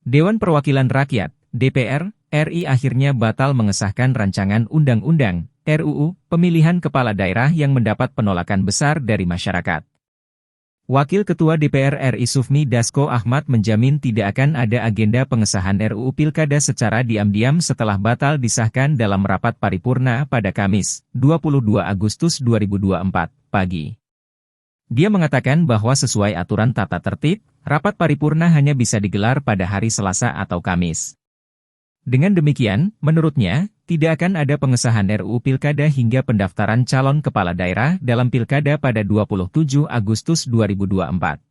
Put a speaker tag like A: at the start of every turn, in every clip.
A: Dewan Perwakilan Rakyat, DPR, RI akhirnya batal mengesahkan rancangan undang-undang, RUU, pemilihan kepala daerah yang mendapat penolakan besar dari masyarakat. Wakil Ketua DPR RI Sufmi Dasko Ahmad menjamin tidak akan ada agenda pengesahan RUU Pilkada secara diam-diam setelah batal disahkan dalam rapat paripurna pada Kamis, 22 Agustus 2024, pagi. Dia mengatakan bahwa sesuai aturan tata tertib, rapat paripurna hanya bisa digelar pada hari Selasa atau Kamis. Dengan demikian, menurutnya, tidak akan ada pengesahan RUU Pilkada hingga pendaftaran calon kepala daerah dalam Pilkada pada 27 Agustus 2024.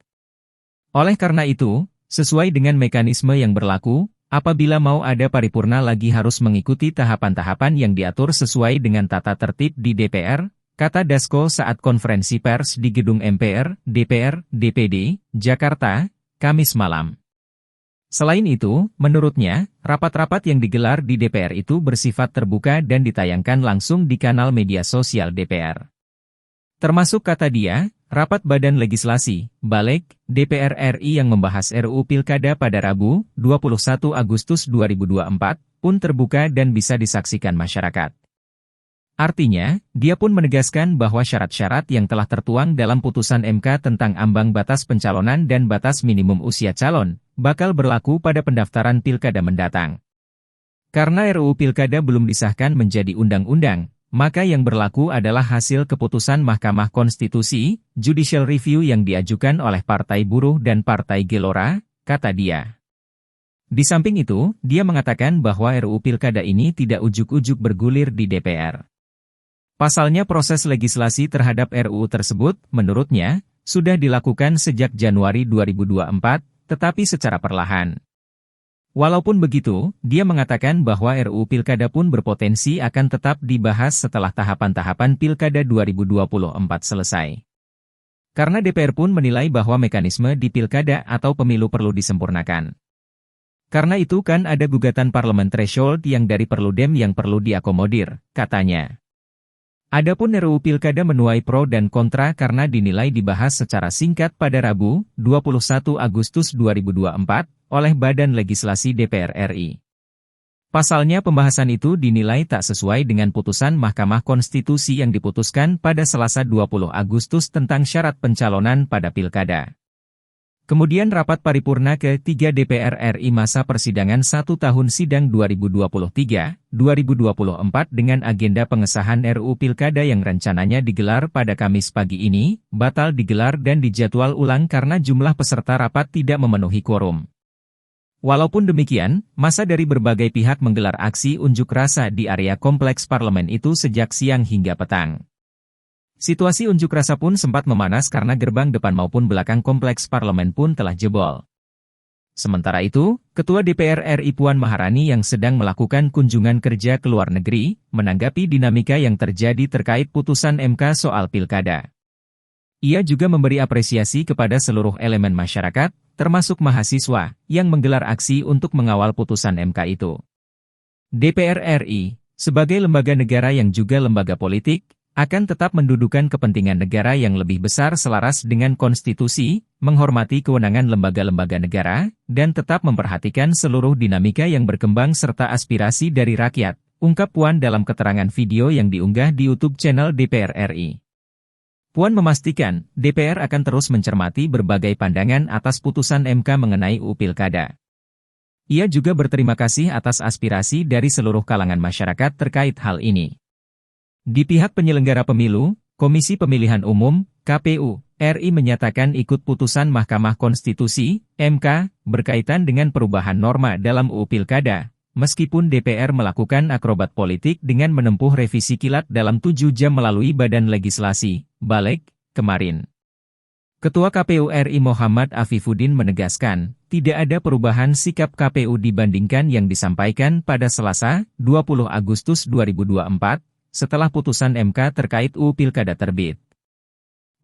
A: Oleh karena itu, sesuai dengan mekanisme yang berlaku, apabila mau ada paripurna lagi harus mengikuti tahapan-tahapan yang diatur sesuai dengan tata tertib di DPR, kata Dasko saat konferensi pers di Gedung MPR, DPR, DPD, Jakarta, Kamis malam. Selain itu, menurutnya, rapat-rapat yang digelar di DPR itu bersifat terbuka dan ditayangkan langsung di kanal media sosial DPR. Termasuk kata dia, rapat Badan Legislasi, Balik, DPR RI yang membahas RUU Pilkada pada Rabu, 21 Agustus 2024, pun terbuka dan bisa disaksikan masyarakat. Artinya, dia pun menegaskan bahwa syarat-syarat yang telah tertuang dalam putusan MK tentang ambang batas pencalonan dan batas minimum usia calon, bakal berlaku pada pendaftaran Pilkada mendatang. Karena RUU Pilkada belum disahkan menjadi undang-undang, maka yang berlaku adalah hasil keputusan Mahkamah Konstitusi, Judicial Review yang diajukan oleh Partai Buruh dan Partai Gelora, kata dia. Di samping itu, dia mengatakan bahwa RUU Pilkada ini tidak ujuk-ujuk bergulir di DPR. Pasalnya proses legislasi terhadap RUU tersebut, menurutnya, sudah dilakukan sejak Januari 2024, tetapi secara perlahan. Walaupun begitu, dia mengatakan bahwa RUU Pilkada pun berpotensi akan tetap dibahas setelah tahapan-tahapan Pilkada 2024 selesai. Karena DPR pun menilai bahwa mekanisme di Pilkada atau pemilu perlu disempurnakan. Karena itu kan ada gugatan parlemen threshold yang dari Perludem yang perlu diakomodir, katanya. Adapun RUU Pilkada menuai pro dan kontra karena dinilai dibahas secara singkat pada Rabu, 21 Agustus 2024, oleh Badan Legislasi DPR RI. Pasalnya pembahasan itu dinilai tak sesuai dengan putusan Mahkamah Konstitusi yang diputuskan pada Selasa 20 Agustus tentang syarat pencalonan pada Pilkada. Kemudian rapat paripurna ke-3 DPR RI masa persidangan 1 tahun sidang 2023-2024 dengan agenda pengesahan RUU Pilkada yang rencananya digelar pada Kamis pagi ini, batal digelar dan dijadwal ulang karena jumlah peserta rapat tidak memenuhi quorum. Walaupun demikian, massa dari berbagai pihak menggelar aksi unjuk rasa di area kompleks parlemen itu sejak siang hingga petang. Situasi unjuk rasa pun sempat memanas karena gerbang depan maupun belakang kompleks parlemen pun telah jebol. Sementara itu, Ketua DPR RI Puan Maharani yang sedang melakukan kunjungan kerja ke luar negeri, menanggapi dinamika yang terjadi terkait putusan MK soal Pilkada. Ia juga memberi apresiasi kepada seluruh elemen masyarakat, termasuk mahasiswa, yang menggelar aksi untuk mengawal putusan MK itu. DPR RI, sebagai lembaga negara yang juga lembaga politik, akan tetap mendudukan kepentingan negara yang lebih besar selaras dengan konstitusi, menghormati kewenangan lembaga-lembaga negara, dan tetap memperhatikan seluruh dinamika yang berkembang serta aspirasi dari rakyat, ungkap Puan dalam keterangan video yang diunggah di YouTube channel DPR RI. Puan memastikan, DPR akan terus mencermati berbagai pandangan atas putusan MK mengenai UU Pilkada. Ia juga berterima kasih atas aspirasi dari seluruh kalangan masyarakat terkait hal ini. Di pihak penyelenggara pemilu, Komisi Pemilihan Umum, KPU, RI menyatakan ikut putusan Mahkamah Konstitusi, MK, berkaitan dengan perubahan norma dalam UU Pilkada, meskipun DPR melakukan akrobat politik dengan menempuh revisi kilat dalam 7 jam melalui Badan Legislasi, Balik, kemarin. Ketua KPU RI Muhammad Afifuddin menegaskan, tidak ada perubahan sikap KPU dibandingkan yang disampaikan pada Selasa, 20 Agustus 2024, setelah putusan MK terkait UU Pilkada terbit.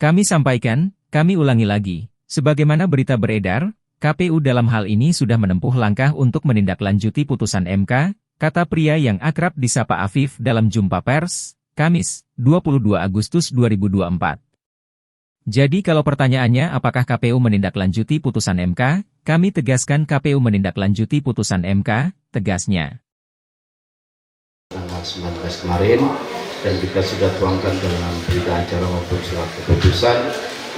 A: Kami sampaikan, kami ulangi lagi, sebagaimana berita beredar, KPU dalam hal ini sudah menempuh langkah untuk menindaklanjuti putusan MK, kata pria yang akrab disapa Afif dalam jumpa pers, Kamis, 22 Agustus 2024. Jadi kalau pertanyaannya apakah KPU menindaklanjuti putusan MK, kami tegaskan KPU menindaklanjuti putusan MK, tegasnya.
B: Tanggal 19 kemarin, dan kita sudah tuangkan dalam berita acara maupun surat keputusan,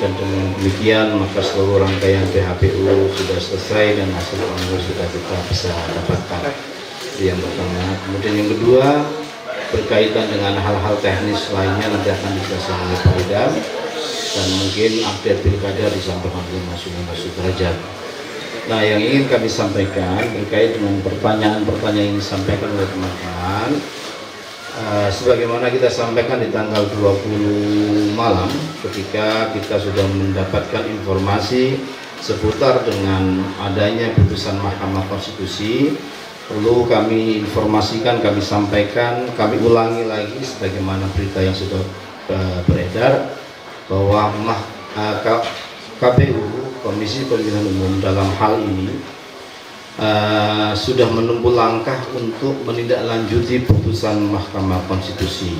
B: dan dengan demikian maka seluruh rangkaian PHPU sudah selesai dan hasil pemilu sudah kita bisa dapatkan. Itu yang pertama. Kemudian yang kedua, berkaitan dengan hal-hal teknis lainnya nanti akan dijelaskan oleh Pak Idam, dan mungkin update pilkada disampaikan oleh Mas Sudrajat. Nah, yang ingin kami sampaikan berkait dengan pertanyaan-pertanyaan yang disampaikan oleh teman-teman, sebagaimana kita sampaikan di tanggal 20 malam ketika kita sudah mendapatkan informasi seputar dengan adanya putusan Mahkamah Konstitusi, perlu kami informasikan, kami sampaikan, kami ulangi lagi sebagaimana berita yang sudah beredar, bahwa KPU, Komisi Pemilihan Umum, dalam hal ini sudah menempuh langkah untuk menindaklanjuti putusan Mahkamah Konstitusi.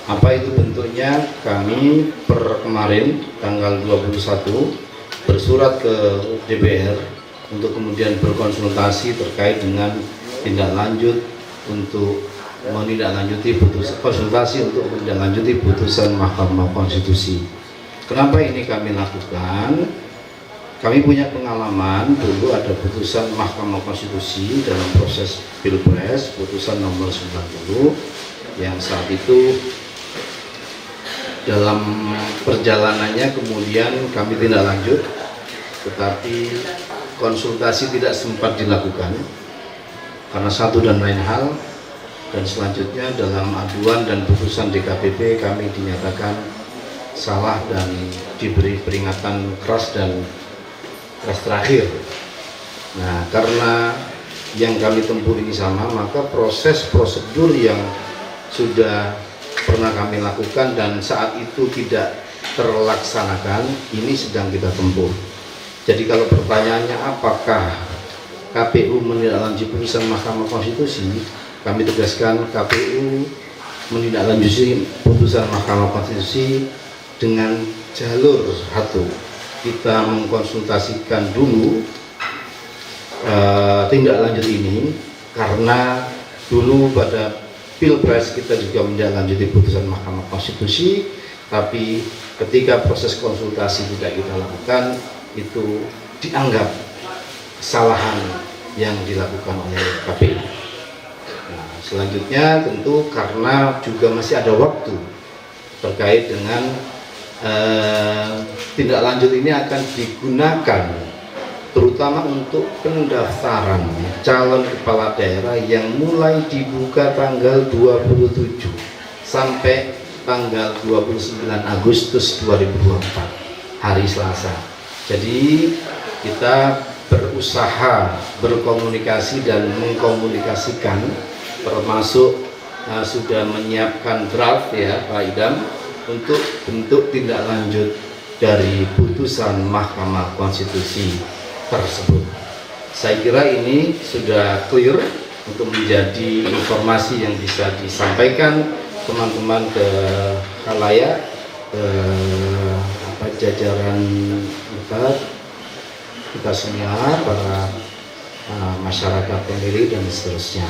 B: Apa itu bentuknya? Kami per kemarin tanggal 21 bersurat ke DPR untuk kemudian berkonsultasi terkait dengan tindak lanjut untuk menindaklanjuti putusan Mahkamah Konstitusi. Kenapa ini kami lakukan? Kami punya pengalaman dulu ada putusan Mahkamah Konstitusi dalam proses Pilpres, putusan nomor 90, yang saat itu dalam perjalanannya kemudian kami tindak lanjut, tetapi konsultasi tidak sempat dilakukan karena satu dan lain hal. Dan selanjutnya dalam aduan dan putusan DKPP kami dinyatakan salah dan diberi peringatan keras dan keras terakhir. Nah, karena yang kami tempuh ini sama, maka proses prosedur yang sudah pernah kami lakukan dan saat itu tidak terlaksanakan, ini sedang kita tempuh. Jadi kalau pertanyaannya apakah KPU menindaklanjuti putusan Mahkamah Konstitusi, kami tegaskan KPU menindaklanjuti putusan Mahkamah Konstitusi dengan jalur satu. Kita mengkonsultasikan dulu tindak lanjut ini karena dulu pada Pilpres kita juga menindaklanjuti putusan Mahkamah Konstitusi, tapi ketika proses konsultasi tidak kita lakukan, itu dianggap kesalahan yang dilakukan oleh KPU. Nah, selanjutnya tentu karena juga masih ada waktu terkait dengan tindak lanjut ini akan digunakan terutama untuk pendaftaran calon kepala daerah yang mulai dibuka tanggal 27 sampai tanggal 29 Agustus 2024 hari Selasa. Jadi kita berusaha berkomunikasi dan mengkomunikasikan, termasuk sudah menyiapkan draft ya Pak Idam untuk bentuk tindak lanjut dari putusan Mahkamah Konstitusi tersebut. Saya kira ini sudah clear untuk menjadi informasi yang bisa disampaikan teman-teman ke khalayak, ke jajaran kita semua, para masyarakat pemilih dan seterusnya.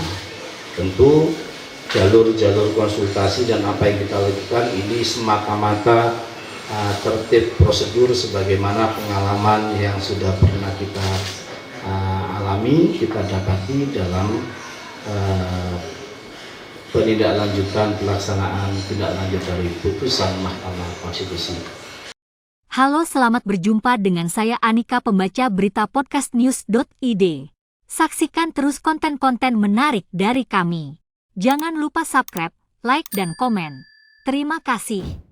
B: Tentu jalur-jalur konsultasi dan apa yang kita lakukan ini semata-mata tertib prosedur sebagaimana pengalaman yang sudah pernah kita alami, kita dapati dalam penindaklanjutan pelaksanaan tindak lanjut dari putusan Mahkamah Konstitusi.
C: Halo, selamat berjumpa dengan saya Anika, pembaca berita podcastnews.id. Saksikan terus konten-konten menarik dari kami. Jangan lupa subscribe, like, dan komen. Terima kasih.